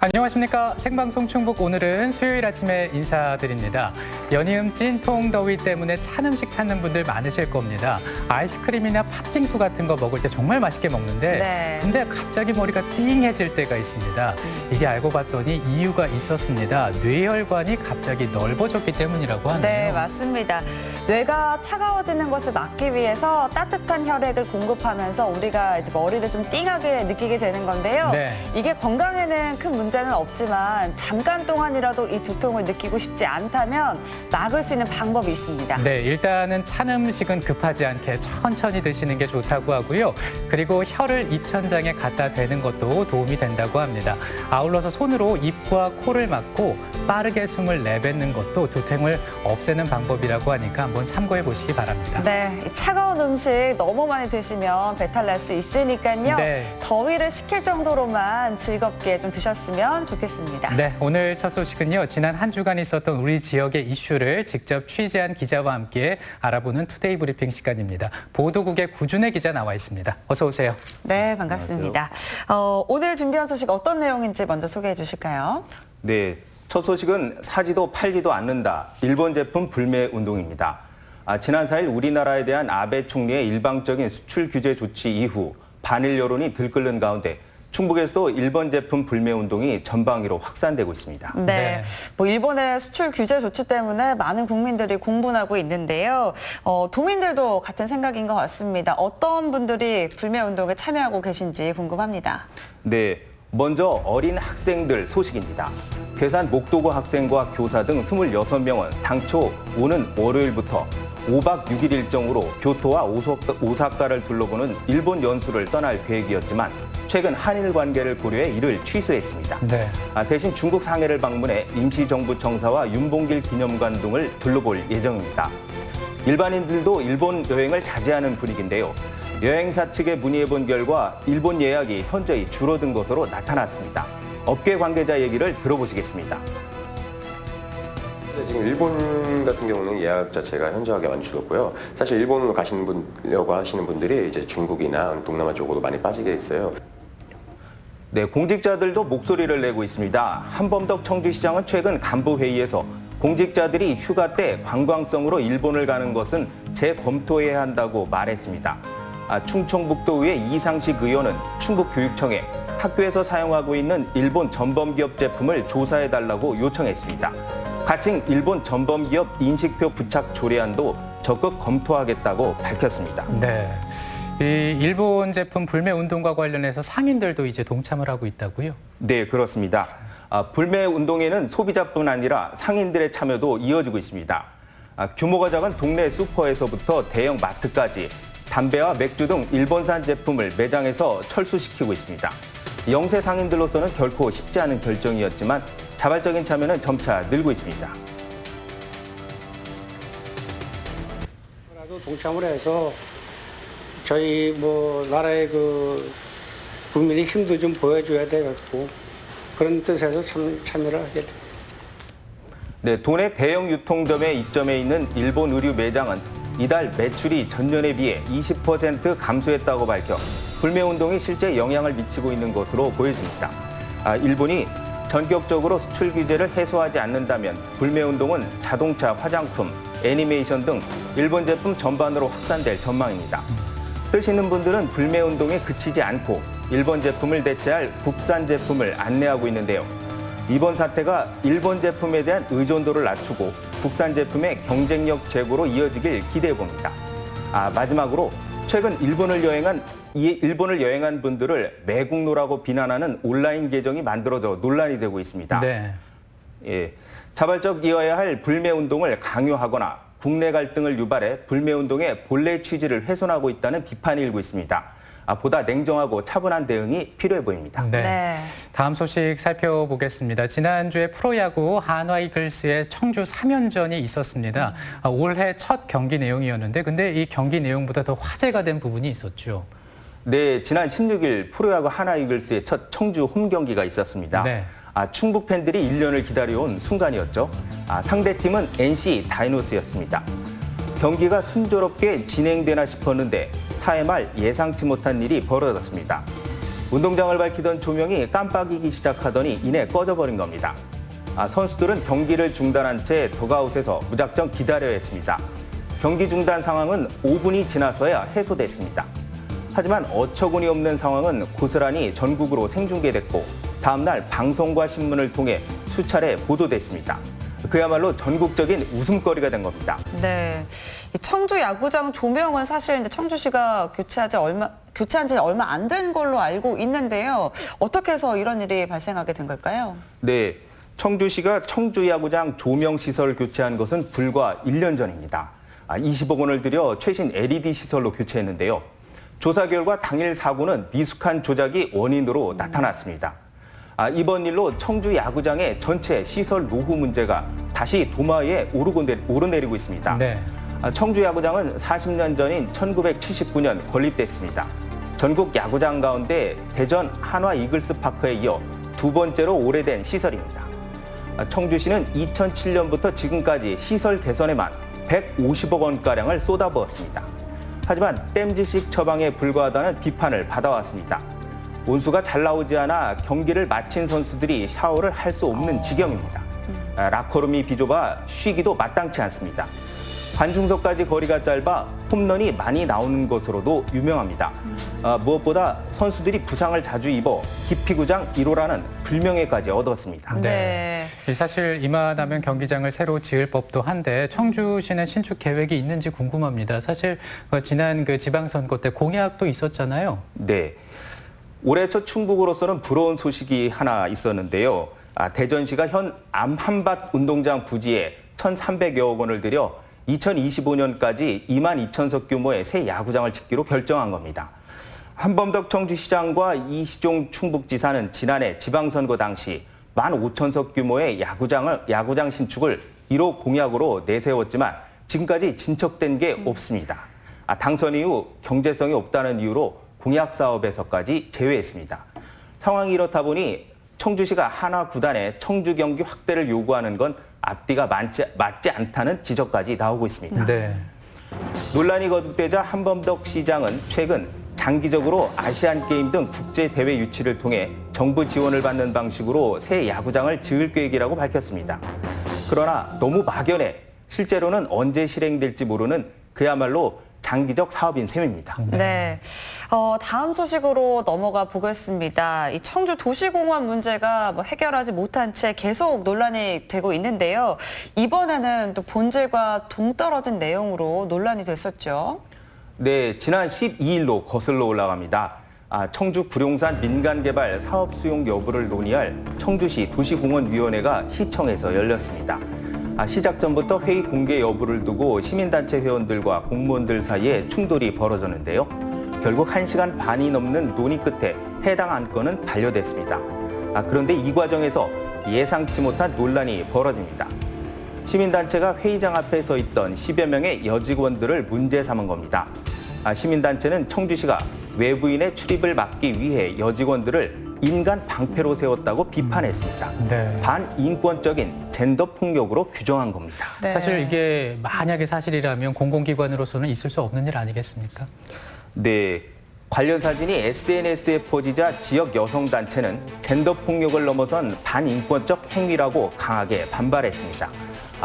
안녕하십니까. 생방송 충북, 오늘은 수요일 아침에 인사드립니다. 연이은 찐통 더위 때문에 찬 음식 찾는 분들 많으실 겁니다. 아이스크림이나 팥빙수 같은 거 먹을 때 정말 맛있게 먹는데 네. 근데 갑자기 머리가 띵해질 때가 있습니다. 이게 알고 봤더니 이유가 있었습니다. 뇌혈관이 갑자기 넓어졌기 때문이라고 하네요. 네, 맞습니다. 뇌가 차가워지는 것을 막기 위해서 따뜻한 혈액을 공급하면서 우리가 이제 머리를 좀 띵하게 느끼게 되는 건데요. 네. 이게 건강에는 큰 문제는 없지만 잠깐 동안이라도 이 두통을 느끼고 싶지 않다면 막을 수 있는 방법이 있습니다. 네, 일단은 찬 음식은 급하지 않게 천천히 드시는 게 좋다고 하고요. 그리고 혀를 입천장에 갖다 대는 것도 도움이 된다고 합니다. 아울러서 손으로 입과 코를 막고 빠르게 숨을 내뱉는 것도 두통을 없애는 방법이라고 하니까 한번 참고해 보시기 바랍니다. 네, 이 차가운 음식 너무 많이 드시면 배탈 날 수 있으니까요. 네. 더위를 식힐 정도로만 즐겁게 좀 드셨으면 좋겠습니다. 네, 오늘 첫 소식은요. 지난 한 주간 있었던 우리 지역의 이슈를 직접 취재한 기자와 함께 알아보는 투데이 브리핑 시간입니다. 보도국의 구준혜 기자 나와 있습니다. 어서 오세요. 네, 반갑습니다. 오늘 준비한 소식 어떤 내용인지 먼저 소개해 주실까요? 네, 첫 소식은 사지도 팔지도 않는다. 일본 제품 불매 운동입니다. 지난 4일 우리나라에 대한 아베 총리의 일방적인 수출 규제 조치 이후 반일 여론이 들끓는 가운데 충북에서도 일본 제품 불매 운동이 전방위로 확산되고 있습니다. 네, 뭐 일본의 수출 규제 조치 때문에 많은 국민들이 공분하고 있는데요. 도민들도 같은 생각인 것 같습니다. 어떤 분들이 불매 운동에 참여하고 계신지 궁금합니다. 네, 먼저 어린 학생들 소식입니다. 괴산 목도고 학생과 교사 등 26명은 당초 오는 월요일부터 5박 6일 일정으로 교토와 오사카를 둘러보는 일본 연수를 떠날 계획이었지만 최근 한일 관계를 고려해 이를 취소했습니다. 네. 대신 중국 상해를 방문해 임시정부 청사와 윤봉길 기념관 등을 둘러볼 예정입니다. 일반인들도 일본 여행을 자제하는 분위기인데요. 여행사 측에 문의해본 결과 일본 예약이 현저히 줄어든 것으로 나타났습니다. 업계 관계자 얘기를 들어보시겠습니다. 지금 일본 같은 경우는 예약 자체가 현저하게 많이 줄었고요. 사실 일본으로 가시려고 하시는 분들이 이제 중국이나 동남아 쪽으로 많이 빠지게 있어요. 네, 공직자들도 목소리를 내고 있습니다. 한범덕 청주시장은 최근 간부회의에서 공직자들이 휴가 때 관광성으로 일본을 가는 것은 재검토해야 한다고 말했습니다. 충청북도의회 이상식 의원은 충북교육청에 학교에서 사용하고 있는 일본 전범기업 제품을 조사해달라고 요청했습니다. 가칭 일본 전범기업 인식표 부착 조례안도 적극 검토하겠다고 밝혔습니다. 네. 이 일본 제품 불매 운동과 관련해서 상인들도 이제 동참을 하고 있다고요? 네, 그렇습니다. 불매 운동에는 소비자뿐 아니라 상인들의 참여도 이어지고 있습니다. 규모가 작은 동네 슈퍼에서부터 대형 마트까지 담배와 맥주 등 일본산 제품을 매장에서 철수시키고 있습니다. 영세 상인들로서는 결코 쉽지 않은 결정이었지만 자발적인 참여는 점차 늘고 있습니다. 라도 동참을 해서 저희 나라의 국민의 힘도 좀 보여줘야 되겠고 그런 뜻에서 참여를 하게 됩니다. 네, 도내 대형 유통점에 입점해 있는 일본 의류 매장은 이달 매출이 전년에 비해 20% 감소했다고 밝혀 불매 운동이 실제 영향을 미치고 있는 것으로 보여집니다. 일본이 전격적으로 수출 규제를 해소하지 않는다면 불매 운동은 자동차, 화장품, 애니메이션 등 일본 제품 전반으로 확산될 전망입니다. 뜨시는 분들은 불매 운동에 그치지 않고 일본 제품을 대체할 국산 제품을 안내하고 있는데요. 이번 사태가 일본 제품에 대한 의존도를 낮추고 국산 제품의 경쟁력 제고로 이어지길 기대해 봅니다. 마지막으로 최근 일본을 여행한 분들을 매국노라고 비난하는 온라인 계정이 만들어져 논란이 되고 있습니다. 네. 예, 자발적이어야 할 불매 운동을 강요하거나 국내 갈등을 유발해 불매 운동의 본래 취지를 훼손하고 있다는 비판이 일고 있습니다. 보다 냉정하고 차분한 대응이 필요해 보입니다. 네. 네. 다음 소식 살펴보겠습니다. 지난주에 프로야구 한화 이글스의 청주 3연전이 있었습니다. 올해 첫 경기 내용이었는데 근데 이 경기 내용보다 더 화제가 된 부분이 있었죠. 네, 지난 16일 프로야구 한화 이글스의 첫 청주 홈 경기가 있었습니다. 네. 충북 팬들이 1년을 기다려온 순간이었죠. 상대팀은 NC 다이노스였습니다. 경기가 순조롭게 진행되나 싶었는데 4회 말 예상치 못한 일이 벌어졌습니다. 운동장을 밝히던 조명이 깜빡이기 시작하더니 이내 꺼져버린 겁니다. 선수들은 경기를 중단한 채 덕아웃에서 무작정 기다려야 했습니다. 경기 중단 상황은 5분이 지나서야 해소됐습니다. 하지만 어처구니 없는 상황은 고스란히 전국으로 생중계됐고 다음날 방송과 신문을 통해 수차례 보도됐습니다. 그야말로 전국적인 웃음거리가 된 겁니다. 네, 이 청주 야구장 조명은 사실 이제 청주시가 교체한 지 얼마 안 된 걸로 알고 있는데요. 어떻게 해서 이런 일이 발생하게 된 걸까요? 네, 청주시가 청주 야구장 조명 시설을 교체한 것은 불과 1년 전입니다. 20억 원을 들여 최신 LED 시설로 교체했는데요. 조사 결과 당일 사고는 미숙한 조작이 원인으로 나타났습니다. 이번 일로 청주 야구장의 전체 시설 노후 문제가 다시 도마 위에 오르내리고 있습니다. 네. 청주 야구장은 40년 전인 1979년 건립됐습니다. 전국 야구장 가운데 대전 한화 이글스 파크에 이어 두 번째로 오래된 시설입니다. 청주시는 2007년부터 지금까지 시설 개선에만 150억 원가량을 쏟아부었습니다. 하지만 땜질식 처방에 불과하다는 비판을 받아왔습니다. 온수가 잘 나오지 않아 경기를 마친 선수들이 샤워를 할 수 없는 지경입니다. 라커룸이 비좁아 쉬기도 마땅치 않습니다. 관중석까지 거리가 짧아 홈런이 많이 나오는 것으로도 유명합니다. 무엇보다 선수들이 부상을 자주 입어 기피구장 1호라는 불명예까지 얻었습니다. 네. 사실 이만하면 경기장을 새로 지을 법도 한데 청주시는 신축 계획이 있는지 궁금합니다. 사실 지난 지방선거 때 공약도 있었잖아요. 네. 올해 첫 충북으로서는 부러운 소식이 하나 있었는데요. 대전시가 현 암한밭 운동장 부지에 1,300여억 원을 들여 2025년까지 2만 2천석 규모의 새 야구장을 짓기로 결정한 겁니다. 한범덕 청주시장과 이시종 충북지사는 지난해 지방선거 당시 15,000석 규모의 야구장 신축을 1호 공약으로 내세웠지만 지금까지 진척된 게 없습니다. 당선 이후 경제성이 없다는 이유로 공약 사업에서까지 제외했습니다. 상황이 이렇다 보니 청주시가 하나 구단에 청주 경기 확대를 요구하는 건 앞뒤가 맞지 않다는 지적까지 나오고 있습니다. 네. 논란이 거듭되자 한범덕 시장은 최근 장기적으로 아시안게임 등 국제대회 유치를 통해 정부 지원을 받는 방식으로 새 야구장을 지을 계획이라고 밝혔습니다. 그러나 너무 막연해 실제로는 언제 실행될지 모르는 그야말로 장기적 사업인 셈입니다. 네. 다음 소식으로 넘어가 보겠습니다. 이 청주 도시공원 문제가 해결하지 못한 채 계속 논란이 되고 있는데요. 이번에는 또 본질과 동떨어진 내용으로 논란이 됐었죠. 네, 지난 12일로 거슬러 올라갑니다. 청주 구룡산 민간개발 사업 수용 여부를 논의할 청주시 도시공원위원회가 시청에서 열렸습니다. 시작 전부터 회의 공개 여부를 두고 시민단체 회원들과 공무원들 사이에 충돌이 벌어졌는데요. 결국 1시간 반이 넘는 논의 끝에 해당 안건은 반려됐습니다. 그런데 이 과정에서 예상치 못한 논란이 벌어집니다. 시민단체가 회의장 앞에 서 있던 10여 명의 여직원들을 문제 삼은 겁니다. 시민단체는 청주시가 외부인의 출입을 막기 위해 여직원들을 인간 방패로 세웠다고 비판했습니다. 네. 반인권적인 젠더 폭력으로 규정한 겁니다. 네. 사실 이게 만약에 사실이라면 공공기관으로서는 있을 수 없는 일 아니겠습니까? 네, 관련 사진이 SNS에 퍼지자 지역 여성단체는 젠더 폭력을 넘어선 반인권적 행위라고 강하게 반발했습니다.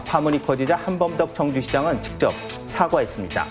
파문이 커지자 한범덕 청주시장은 직접 사과했습니다.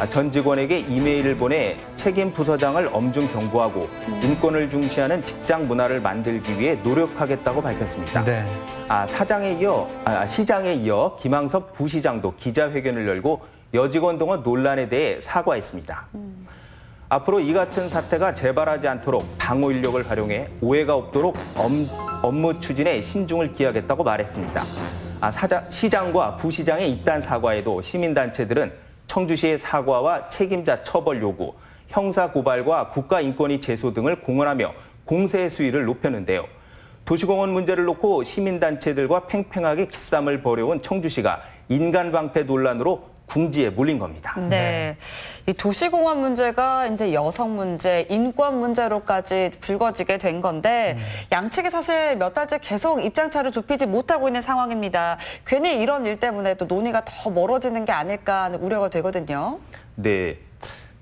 전 직원에게 이메일을 보내 책임 부서장을 엄중 경고하고 인권을 중시하는 직장 문화를 만들기 위해 노력하겠다고 밝혔습니다. 네. 시장에 이어 김항섭 부시장도 기자회견을 열고 여직원 동원 논란에 대해 사과했습니다. 앞으로 이 같은 사태가 재발하지 않도록 방호 인력을 활용해 오해가 없도록 업무 추진에 신중을 기하겠다고 말했습니다. 시장과 부시장의 이딴 사과에도 시민단체들은 청주시의 사과와 책임자 처벌 요구, 형사 고발과 국가인권위 제소 등을 공언하며 공세 수위를 높였는데요. 도시공원 문제를 놓고 시민단체들과 팽팽하게 기싸움을 벌여온 청주시가 인간방패 논란으로 궁지에 몰린 겁니다. 네. 이 도시공원 문제가 이제 여성 문제, 인권 문제로까지 불거지게 된 건데 양측이 사실 몇 달째 계속 입장차를 좁히지 못하고 있는 상황입니다. 괜히 이런 일 때문에 또 논의가 더 멀어지는 게 아닐까 하는 우려가 되거든요. 네.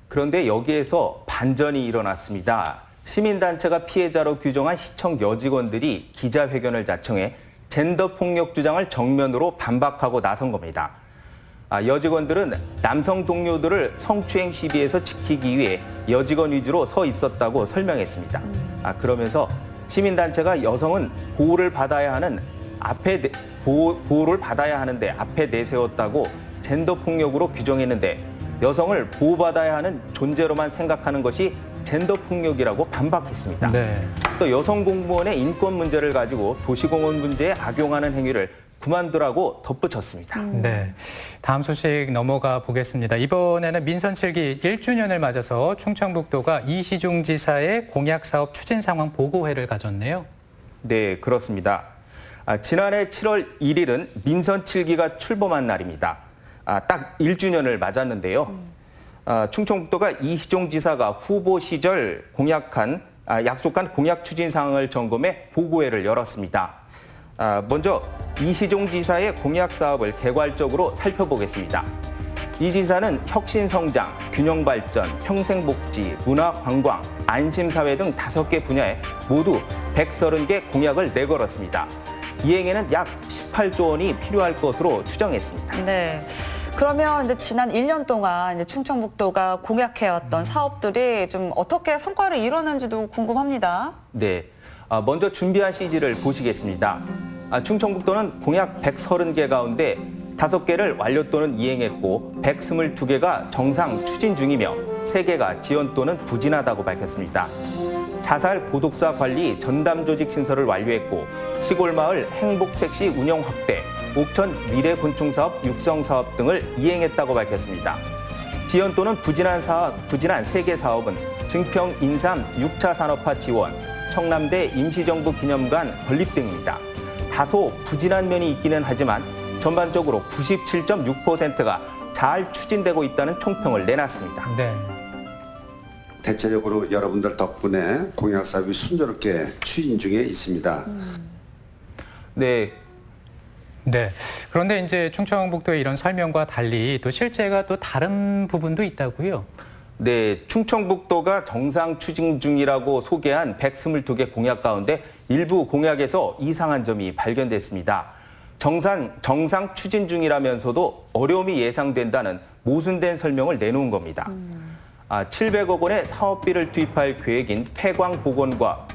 그런데 여기에서 반전이 일어났습니다. 시민단체가 피해자로 규정한 시청 여직원들이 기자회견을 자청해 젠더 폭력 주장을 정면으로 반박하고 나선 겁니다. 여직원들은 남성 동료들을 성추행 시비에서 지키기 위해 여직원 위주로 서 있었다고 설명했습니다. 그러면서 시민단체가 여성은 보호를 받아야 하는데 앞에 내세웠다고 젠더 폭력으로 규정했는데 여성을 보호받아야 하는 존재로만 생각하는 것이 젠더 폭력이라고 반박했습니다. 네. 또 여성 공무원의 인권 문제를 가지고 도시공원 문제에 악용하는 행위를 그만두라고 덧붙였습니다. 네. 다음 소식 넘어가 보겠습니다. 이번에는 민선 7기 1주년을 맞아서 충청북도가 이시종 지사의 공약사업 추진 상황 보고회를 가졌네요. 네, 그렇습니다. 지난해 7월 1일은 민선 7기가 출범한 날입니다. 딱 1주년을 맞았는데요. 충청북도가 이시종 지사가 후보 시절 약속한 공약 추진 사항을 점검해 보고회를 열었습니다. 먼저 이시종 지사의 공약 사업을 개괄적으로 살펴보겠습니다. 이 지사는 혁신성장, 균형발전, 평생복지, 문화관광, 안심사회 등 5개 분야에 모두 130개 공약을 내걸었습니다. 이행에는 약 18조 원이 필요할 것으로 추정했습니다. 네. 그러면 이제 지난 1년 동안 이제 충청북도가 공약해왔던 사업들이 좀 어떻게 성과를 이뤄낸지도 궁금합니다. 네, 먼저 준비한 CG를 보시겠습니다. 충청북도는 공약 130개 가운데 5개를 완료 또는 이행했고 122개가 정상 추진 중이며 3개가 지연 또는 부진하다고 밝혔습니다. 자살 보독사 관리 전담 조직 신설을 완료했고 시골마을 행복택시 운영 확대, 옥천 미래곤충사업 육성사업 등을 이행했다고 밝혔습니다. 지연 또는 부진한 3개 사업은 증평 인삼 6차 산업화 지원, 청남대 임시정부 기념관 건립 등입니다. 다소 부진한 면이 있기는 하지만 전반적으로 97.6%가 잘 추진되고 있다는 총평을 내놨습니다. 네. 대체적으로 여러분들 덕분에 공약 사업이 순조롭게 추진 중에 있습니다. 네. 네. 그런데 이제 충청북도의 이런 설명과 달리 또 실제가 또 다른 부분도 있다고요? 네, 충청북도가 정상 추진 중이라고 소개한 122개 공약 가운데 일부 공약에서 이상한 점이 발견됐습니다. 정상 추진 중이라면서도 어려움이 예상된다는 모순된 설명을 내놓은 겁니다. 700억 원의 사업비를 투입할 계획인 폐광 복원과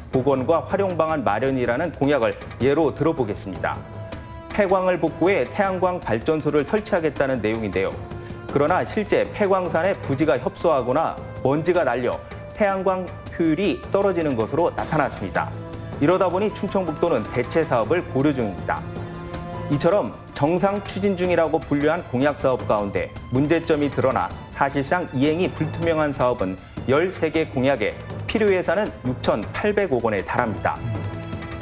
활용 방안 마련이라는 공약을 예로 들어보겠습니다. 폐광을 복구해 태양광 발전소를 설치하겠다는 내용인데요. 그러나 실제 폐광산에 부지가 협소하거나 먼지가 날려 태양광 효율이 떨어지는 것으로 나타났습니다. 이러다 보니 충청북도는 대체 사업을 고려 중입니다. 이처럼 정상 추진 중이라고 분류한 공약 사업 가운데 문제점이 드러나 사실상 이행이 불투명한 사업은 13개 공약에 필요 예산은 6,800억 원에 달합니다.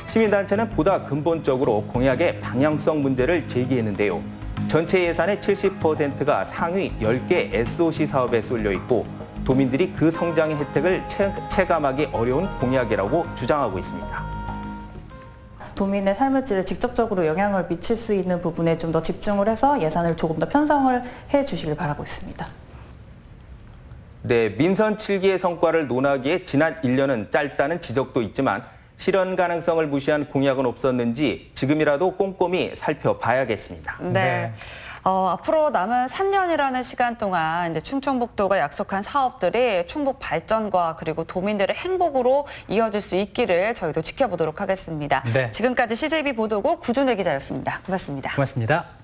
시민단체는 보다 근본적으로 공약의 방향성 문제를 제기했는데요. 전체 예산의 70%가 상위 10개 SOC 사업에 쏠려 있고 도민들이 그 성장의 혜택을 체감하기 어려운 공약이라고 주장하고 있습니다. 도민의 삶의 질에 직접적으로 영향을 미칠 수 있는 부분에 좀 더 집중을 해서 예산을 조금 더 편성을 해 주시길 바라고 있습니다. 네, 민선 7기의 성과를 논하기에 지난 1년은 짧다는 지적도 있지만 실현 가능성을 무시한 공약은 없었는지 지금이라도 꼼꼼히 살펴봐야겠습니다. 네. 앞으로 남은 3년이라는 시간 동안 이제 충청북도가 약속한 사업들이 충북 발전과 그리고 도민들의 행복으로 이어질 수 있기를 저희도 지켜보도록 하겠습니다. 네. 지금까지 CJB 보도국 구준혜 기자였습니다. 고맙습니다. 고맙습니다.